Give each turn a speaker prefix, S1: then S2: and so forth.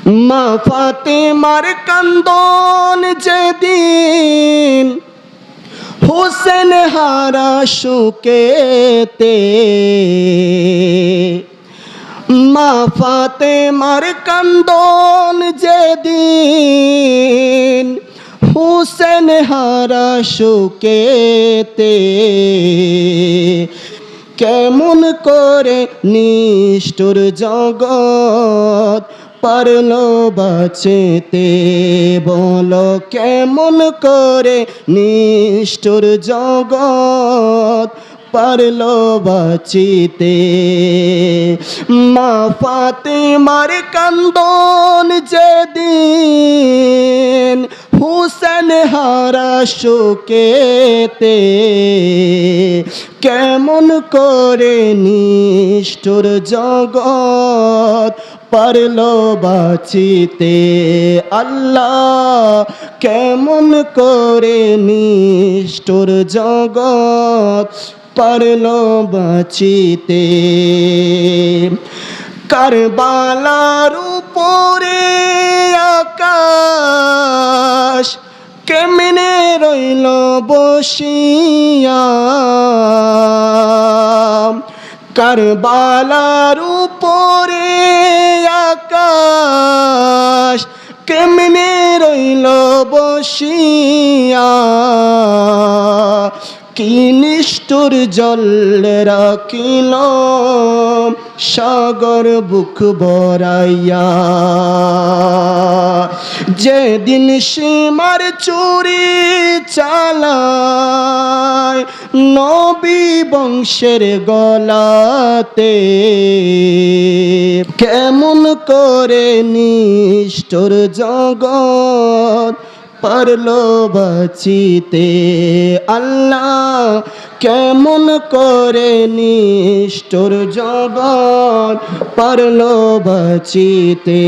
S1: মা ফাতেমার কান্দন যেদিন হোসেন হারা শোকেতে, মা ফাতেমার কান্দন যেদিন হোসেন হারা শোকেতে, কেমন করে নিষ্ঠুর জগৎ পারলো বাঁচিতে, বলো কেমন করে নিষ্ঠুর জগৎ পারলো বাঁচিতে। মা ফাতেমার কান্দন যেদিন হোসেন হারা শোকেতে, কেমন করে নিষ্ঠুর জগৎ পারলো বাঁচিতে। আল্লাহ কেমন করে নিষ্ঠুর জগৎ পারলো বাঁচিতে। কারবালার উপরে আকাশ কেমনে রইল বসিয়া, কারবালার উপরে আকাশ কেমনে রইল বসিয়া, কি নিষ্ঠুর জল রাখিল সাগর বুক ভরাইয়া। যেদিন সীমার চুরি চালায় নবী বংশের গলাতে, কেমন করে নিষ্ঠুর জগৎ পারলো বাঁচিতে। আল্লাহ কেমন করে নিষ্ঠুর জগৎ পারলো বাঁচিতে।